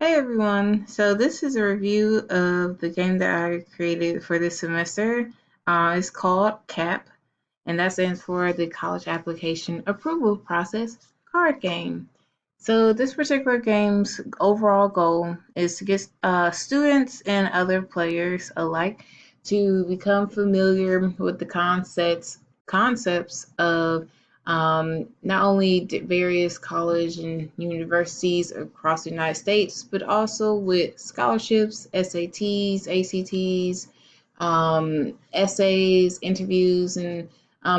Hey everyone, so this is a review of the game that I created for this semester. It's called CAP, and that stands for the College Application Approval Process Card Game. So this particular game's overall goal is to get students and other players alike to become familiar with the concepts of not only various college and universities across the United States, but also with scholarships, SATs, ACTs, essays, interviews, and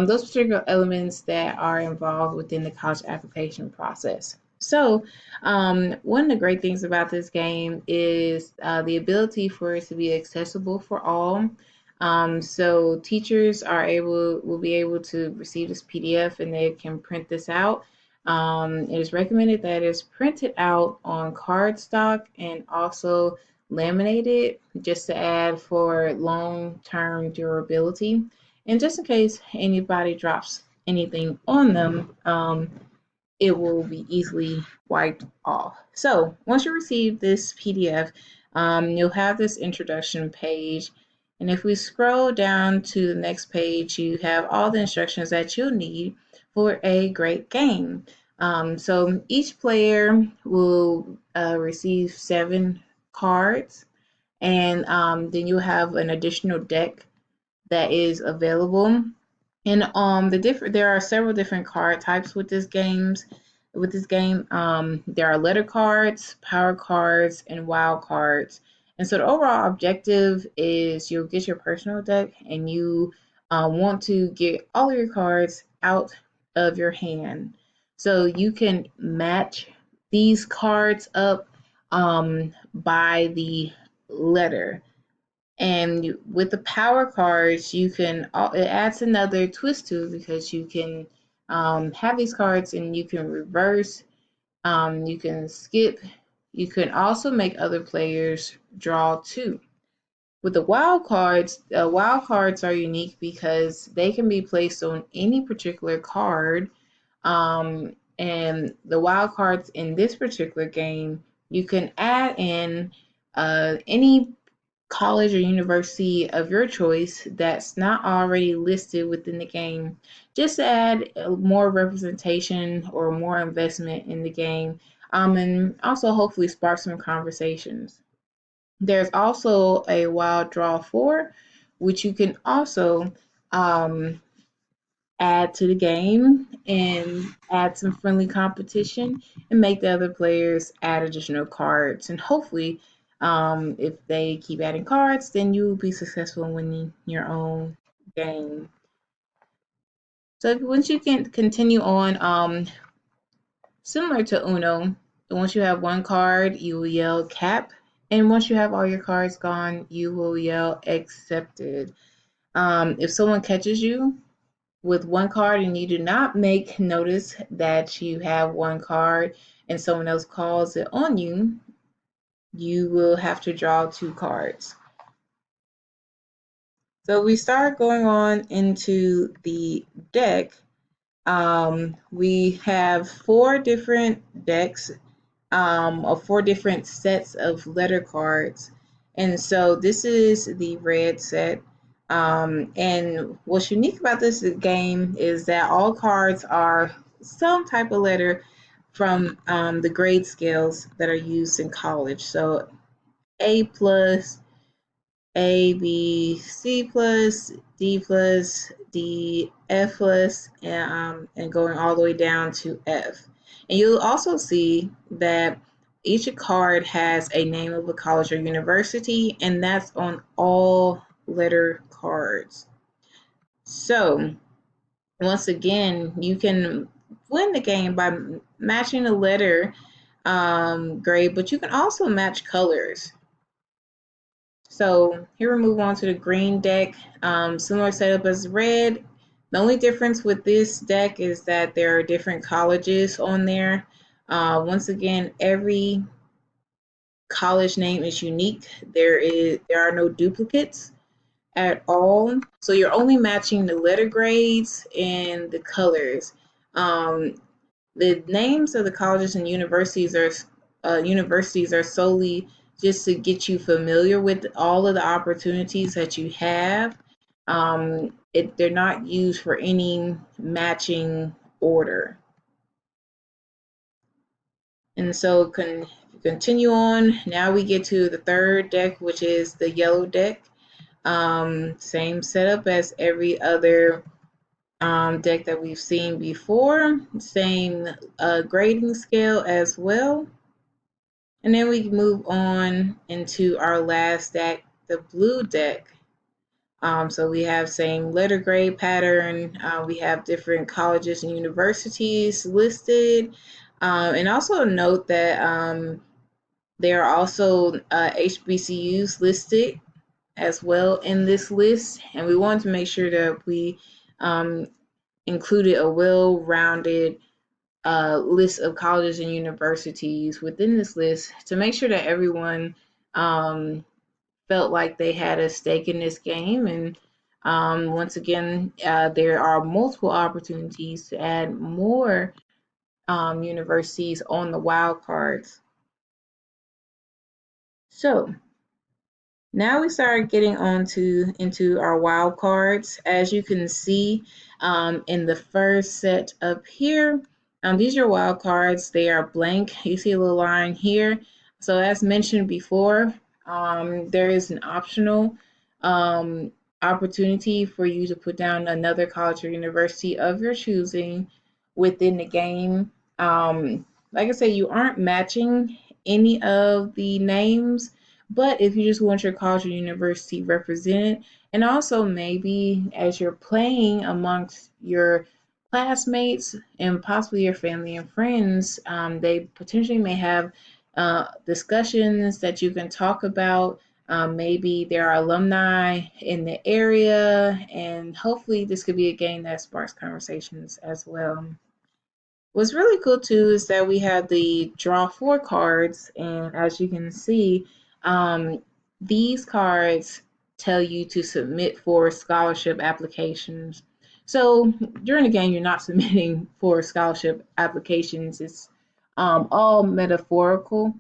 those particular elements that are involved within the college application process. So, one of the great things about this game is the ability for it to be accessible for all. So teachers will be able to receive this PDF and they can print this out. It is recommended that it's printed out on cardstock and also laminated just to add for long-term durability. And just in case anybody drops anything on them, it will be easily wiped off. So once you receive this PDF, you'll have this introduction page. And if we scroll down to the next page, you have all the instructions that you'll need for a great game. So each player will receive 7 cards, and then you'll have an additional deck that is available. And there are several different card types with this game. There are letter cards, power cards, and wild cards. And so the overall objective is you'll get your personal deck and you want to get all of your cards out of your hand. So you can match these cards up by the letter. And with the power cards, it adds another twist to it because you can have these cards and you can reverse, you can skip, you can also make other players draw too. With the wild cards are unique because they can be placed on any particular card. And the wild cards in this particular game, you can add in any college or university of your choice that's not already listed within the game, just to add more representation or more investment in the game, and also hopefully spark some conversations. There's also a wild draw 4, which you can also um, add to the game and add some friendly competition and make the other players add additional cards. And hopefully, if they keep adding cards, then you will be successful in winning your own game. So once you can continue on, similar to Uno, once you have one card, you will yell cap. And once you have all your cards gone, you will yell accepted. If someone catches you with one card and you do not make notice that you have one card and someone else calls it on you, you will have to draw 2 cards. So we start going on into the deck. We have 4 different decks of 4 different sets of letter cards. And so this is the red set. And what's unique about this game is that all cards are some type of letter from the grade scales that are used in college. So A plus, A, B, C plus, D plus, D, F plus, and going all the way down to F. And you'll also see that each card has a name of a college or university, and that's on all letter cards. So, once again, you can win the game by matching the letter grade, but you can also match colors. So here we move on to the green deck. Similar setup as red. The only difference with this deck is that there are different colleges on there. Once again, every college name is unique. There are no duplicates at all. So you're only matching the letter grades and the colors. Um, the names of the colleges and universities universities are solely just to get you familiar with all of the opportunities that you have. They're not used for any matching order. And so continue on. Now we get to the third deck, which is the yellow deck. Same setup as every other deck that we've seen before. Same grading scale as well. And then we move on into our last deck, the blue deck. So we have same letter grade pattern. We have different colleges and universities listed. And also note that there are also HBCUs listed as well in this list. And we wanted to make sure that we included a well-rounded list of colleges and universities within this list to make sure that everyone felt like they had a stake in this game. And once again, there are multiple opportunities to add more universities on the wild cards. So now we start getting into our wild cards. As you can see in the first set up here, these are wild cards. They are blank. You see a little line here. So as mentioned before, there is an optional opportunity for you to put down another college or university of your choosing within the game. Like I said, you aren't matching any of the names, but if you just want your college or university represented, and also maybe as you're playing amongst your classmates and possibly your family and friends, they potentially may have discussions that you can talk about. Maybe there are alumni in the area, and hopefully this could be a game that sparks conversations as well. What's really cool too is that we have the draw four cards, and as you can see, um, these cards tell you to submit for scholarship applications. So during the game, you're not submitting for scholarship applications. It's all metaphorical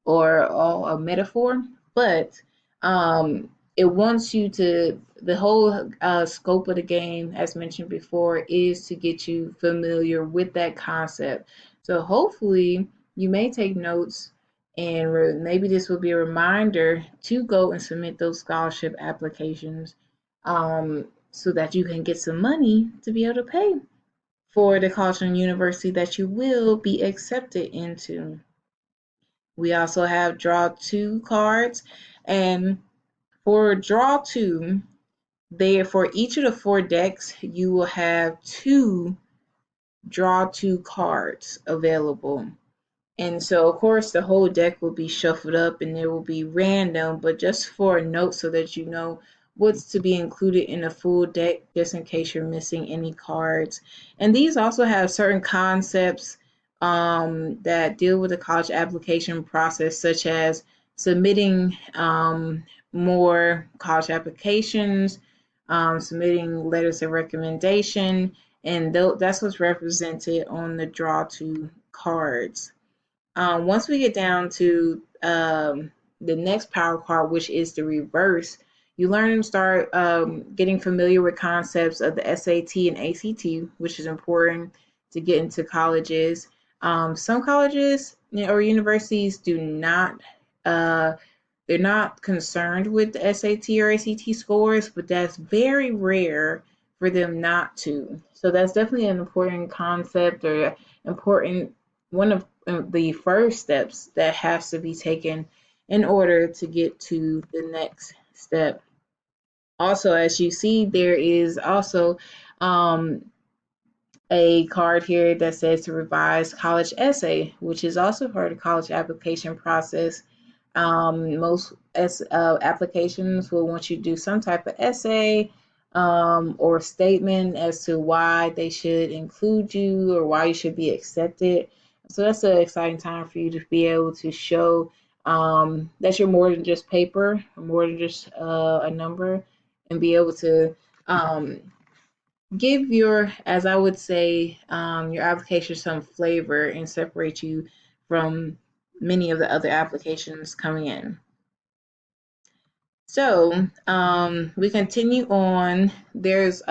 or all a metaphor, but um, it wants you to, the whole scope of the game, as mentioned before, is to get you familiar with that concept. So hopefully you may take notes, and maybe this will be a reminder to go and submit those scholarship applications so that you can get some money to be able to pay for the college and university that you will be accepted into. We also have draw two cards, and for draw two, there for each of the four decks, you will have two draw two cards available. And so, of course, the whole deck will be shuffled up and it will be random, but just for a note so that you know what's to be included in a full deck, just in case you're missing any cards. And these also have certain concepts that deal with the college application process, such as submitting more college applications, submitting letters of recommendation, and that's what's represented on the draw two cards. Once we get down to the next power card, which is the reverse, you learn and start getting familiar with concepts of the SAT and ACT, which is important to get into colleges. Some colleges or universities do not, they're not concerned with the SAT or ACT scores, but that's very rare for them not to. So that's definitely an important concept or important one of the first steps that has to be taken in order to get to the next step. Also, as you see, there is also um, a card here that says to revise college essay, which is also part of the college application process. Most applications will want you to do some type of essay or statement as to why they should include you or why you should be accepted. So that's an exciting time for you to be able to show that you're more than just paper, or more than just a number, and be able to um, give your, as I would say, your application some flavor and separate you from many of the other applications coming in. So we continue on. There's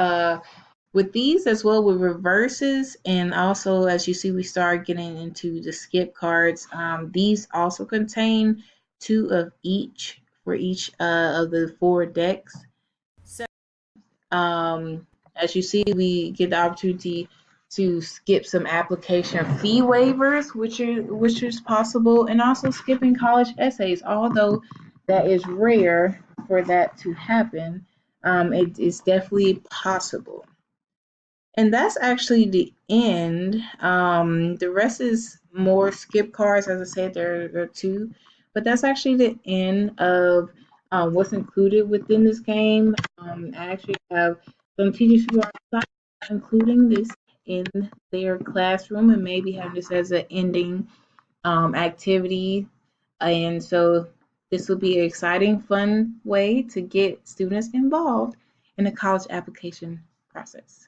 with these as well with reverses, and also as you see we start getting into the skip cards. These also contain 2 of each for each of the 4 decks. So as you see, we get the opportunity to skip some application fee waivers, which is possible, and also skipping college essays. Although that is rare for that to happen, it is definitely possible. And that's actually the end. The rest is more skip cards. As I said, there are 2, but that's actually the end of what's included within this game. I actually have some teachers who are including this in their classroom and maybe having this as an ending activity. And so this will be an exciting, fun way to get students involved in the college application process.